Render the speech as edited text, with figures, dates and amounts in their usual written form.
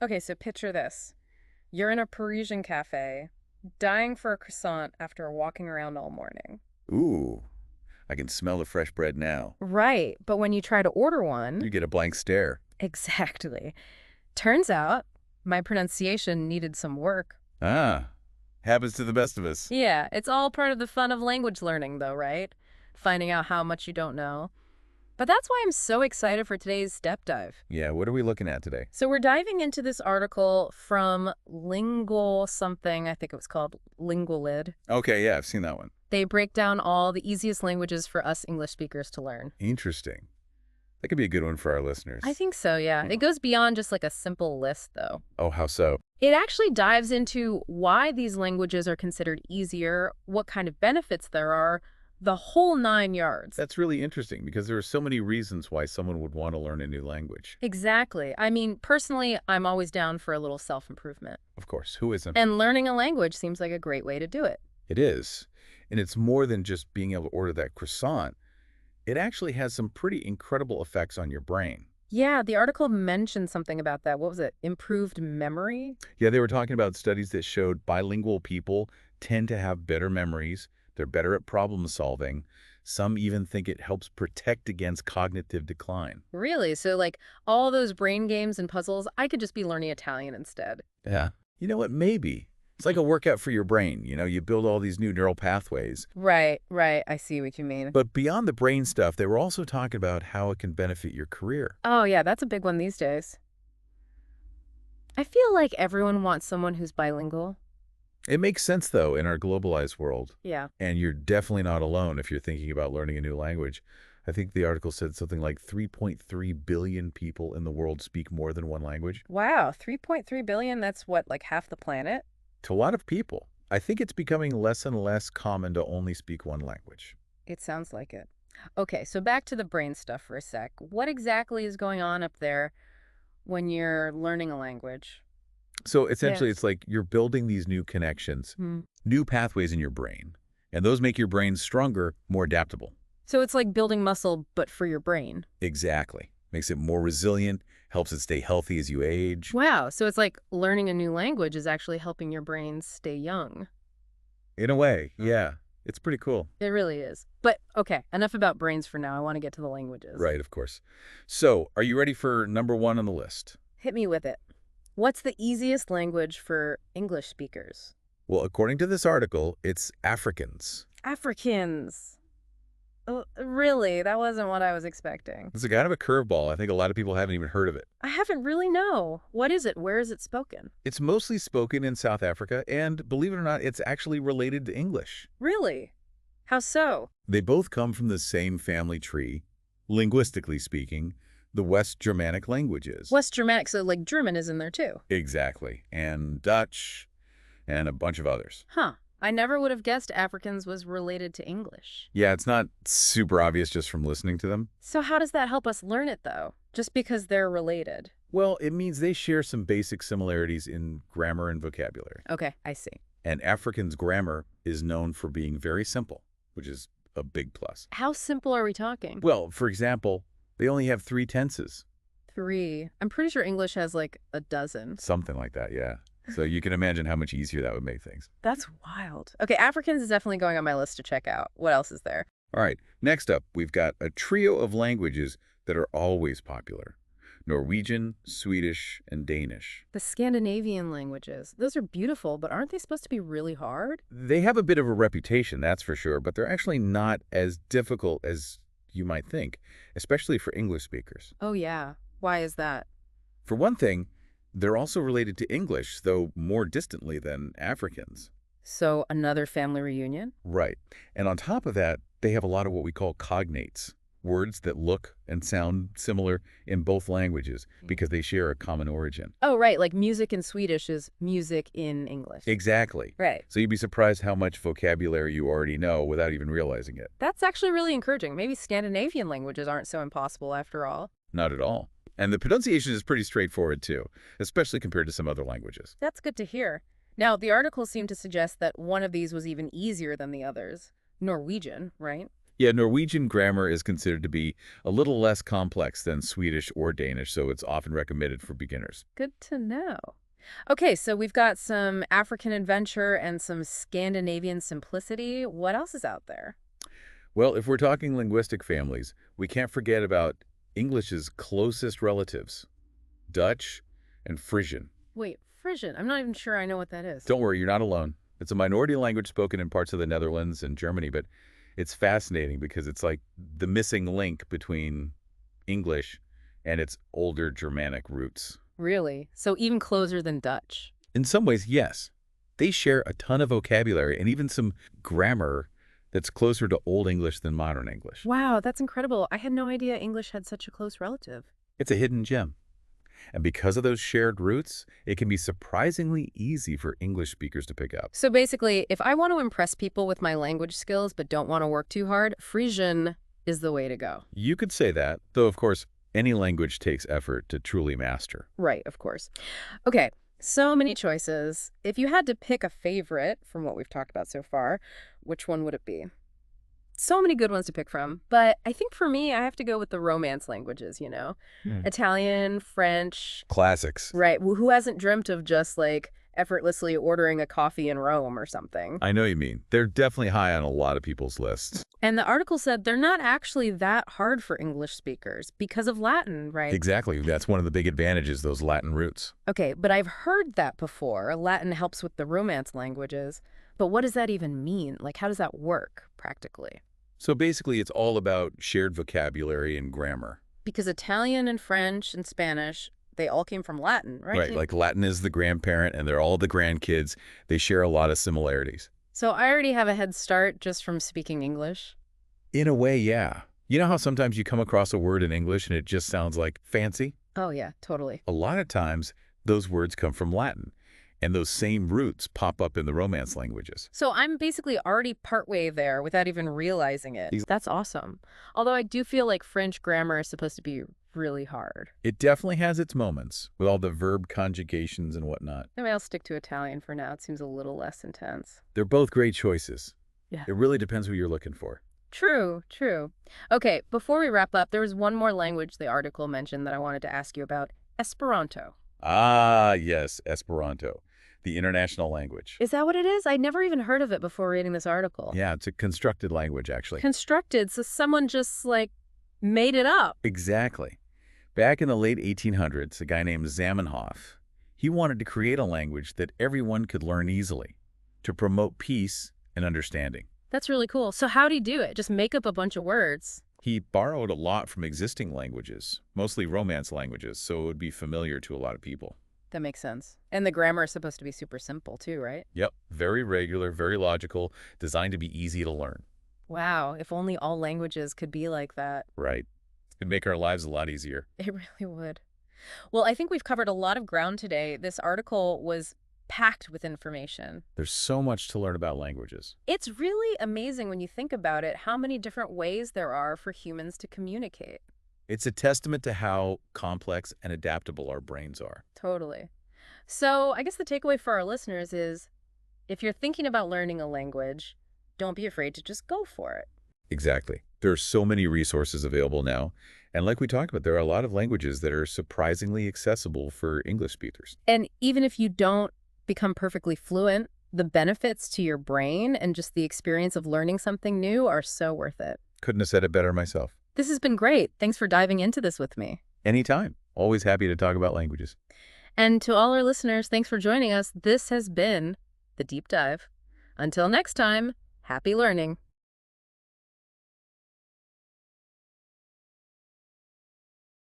Okay, so picture this. You're in a Parisian cafe, dying for a croissant after walking around all morning. Ooh, I can smell the fresh bread now. Right, but when you try to order one, You get a blank stare. exactly. Turns out my pronunciation needed some work. Ah, happens to the best of us. Yeah, it's all part of the fun of language learning, though, right? Finding out how much you don't know. But that's why I'm so excited for today's step dive. Yeah, what are we looking at today? So we're diving into this article from Lingual something, I think it was called Oualid. Okay, yeah, I've seen that one. They break down all the easiest languages for us English speakers to learn. Interesting. That could be a good one for our listeners. I think so, yeah. It goes beyond just like a simple list, though. Oh, how so? It actually dives into why these languages are considered easier, what kind of benefits there are, the whole 9 yards. That's really interesting because there are so many reasons why someone would want to learn a new language. Exactly. I mean, personally, I'm always down for a little self-improvement. Of course, who isn't? And learning a language seems like a great way to do it. It is. And it's more than just being able to order that croissant. It actually has some pretty incredible effects on your brain. Yeah, the article mentioned something about that. What was it? Improved memory? Yeah, they were talking about studies that showed bilingual people tend to have better memories. They're better at problem solving. Some even think it helps protect against cognitive decline. Really? So, like, all those brain games and puzzles, I could just be learning Italian instead. Yeah. You know what? Maybe. It's like a workout for your brain. You build all these new neural pathways. Right, right. I see what you mean. But beyond the brain stuff, they were also talking about how it can benefit your career. Oh, yeah, that's a big one these days. I feel like everyone wants someone who's bilingual. It makes sense, though, in our globalized world. Yeah. And you're definitely not alone if you're thinking about learning a new language. I think the article said something like 3.3 billion people in the world speak more than one language. Wow, 3.3 billion? That's what, like half the planet? To a lot of people, I think it's becoming less and less common to only speak one language. It sounds like it. Okay, so back to the brain stuff for a sec. What exactly is going on up there when you're learning a language? So essentially, Yes. it's like you're building these new connections, Hmm. new pathways in your brain, and those make your brain stronger, more adaptable. So it's like building muscle, but for your brain. Exactly. Makes it more resilient, helps it stay healthy as you age. Wow, so it's like learning a new language is actually helping your brain stay young. In a way, yeah. It's pretty cool. It really is. But okay, enough about brains for now. I want to get to the languages. Right, of course. So, are you ready for number one on the list? Hit me with it. What's the easiest language for English speakers? Well, according to this article, it's Afrikaans. Afrikaans. Really? That wasn't what I was expecting. It's a kind of a curveball. I think a lot of people haven't even heard of it. I haven't really know. What is it? Where is it spoken? It's mostly spoken in South Africa, and believe it or not, it's actually related to English. Really? How so? They both come from the same family tree, linguistically speaking, the West Germanic languages. West Germanic, so like German is in there too. Exactly. And Dutch, and a bunch of others. Huh. I never would have guessed Afrikaans was related to English. Yeah, it's not super obvious just from listening to them. So how does that help us learn it, though? Just because they're related? Well, it means they share some basic similarities in grammar and vocabulary. Okay, I see. And Afrikaans grammar is known for being very simple, which is a big plus. How simple are we talking? Well, for example, they only have 3 tenses. 3. I'm pretty sure English has like a dozen. Something like that, yeah. So you can imagine how much easier that would make things. That's wild. Okay, Afrikaans is definitely going on my list to check out. What else is there? All right, next up, we've got a trio of languages that are always popular. Norwegian, Swedish, and Danish. The Scandinavian languages. Those are beautiful, but aren't they supposed to be really hard? They have a bit of a reputation, that's for sure, but they're actually not as difficult as you might think, especially for English speakers. Oh, yeah. Why is that? For one thing, they're also related to English, though more distantly than Afrikaans. So, another family reunion? Right. And on top of that, they have a lot of what we call cognates, words that look and sound similar in both languages because they share a common origin. Oh, right. Like music in Swedish is music in English. Exactly. Right. So you'd be surprised how much vocabulary you already know without even realizing it. That's actually really encouraging. Maybe Scandinavian languages aren't so impossible after all. Not at all. And the pronunciation is pretty straightforward, too, especially compared to some other languages. That's good to hear. Now, the article seemed to suggest that one of these was even easier than the others. Norwegian, right? Yeah, Norwegian grammar is considered to be a little less complex than Swedish or Danish, so it's often recommended for beginners. Good to know. Okay, so we've got some African adventure and some Scandinavian simplicity. What else is out there? Well, if we're talking linguistic families, we can't forget about English's closest relatives, Dutch and Frisian. Wait, Frisian. I'm not even sure I know what that is. Don't worry, you're not alone. It's a minority language spoken in parts of the Netherlands and Germany, but it's fascinating because it's like the missing link between English and its older Germanic roots. Really? So even closer than Dutch. In some ways, yes. They share a ton of vocabulary and even some grammar that's closer to Old English than modern English. Wow, that's incredible. I had no idea English had such a close relative. It's a hidden gem. And because of those shared roots, it can be surprisingly easy for English speakers to pick up. So basically, if I want to impress people with my language skills but don't want to work too hard, Frisian is the way to go. You could say that, though, of course, any language takes effort to truly master. Right, of course. Okay, so many choices. If you had to pick a favorite from what we've talked about so far, which one would it be? So many good ones to pick from, but I think for me, I have to go with the Romance languages, you know? Italian, French. Classics. Right, who hasn't dreamt of just like effortlessly ordering a coffee in Rome or something? I know you mean. They're definitely high on a lot of people's lists. And the article said they're not actually that hard for English speakers because of Latin, right? Exactly. That's one of the big advantages, those Latin roots. Okay, but I've heard that before. Latin helps with the Romance languages. But what does that even mean? Like, how does that work practically? So basically, it's all about shared vocabulary and grammar. Because Italian and French and Spanish, they all came from Latin, right? Right, like Latin is the grandparent and they're all the grandkids. They share a lot of similarities. So I already have a head start just from speaking English. In a way, yeah. You know how sometimes you come across a word in English and it just sounds like fancy? Oh, yeah, totally. A lot of times, those words come from Latin, and those same roots pop up in the Romance languages. So I'm basically already partway there without even realizing it. That's awesome. Although I do feel like French grammar is supposed to be really hard. It definitely has its moments, with all the verb conjugations and whatnot. Maybe I'll stick to Italian for now. It seems a little less intense. They're both great choices. Yeah. It really depends who you're looking for. True, true. Okay, before we wrap up, there was one more language the article mentioned that I wanted to ask you about. Esperanto. Ah, yes, Esperanto, the international language. Is that what it is? I'd never even heard of it before reading this article. Yeah, it's a constructed language, actually. Constructed, so someone just, like, made it up. Exactly. Back in the late 1800s, a guy named Zamenhof, he wanted to create a language that everyone could learn easily to promote peace and understanding. That's really cool. So how'd he do it? Just make up a bunch of words? He borrowed a lot from existing languages, mostly Romance languages, so it would be familiar to a lot of people. That makes sense. And the grammar is supposed to be super simple too, right? Yep, very regular, very logical, designed to be easy to learn. Wow, if only all languages could be like that. Right. It'd make our lives a lot easier. It really would. Well, I think we've covered a lot of ground today. This article was packed with information. There's so much to learn about languages. It's really amazing when you think about it, how many different ways there are for humans to communicate. It's a testament to how complex and adaptable our brains are. Totally. So I guess the takeaway for our listeners is, if you're thinking about learning a language, don't be afraid to just go for it. Exactly. There are so many resources available now. And like we talked about, there are a lot of languages that are surprisingly accessible for English speakers. And even if you don't become perfectly fluent, the benefits to your brain and just the experience of learning something new are so worth it. Couldn't have said it better myself. This has been great. Thanks for diving into this with me. Anytime. Always happy to talk about languages. And to all our listeners, thanks for joining us. This has been The Deep Dive. Until next time, happy learning.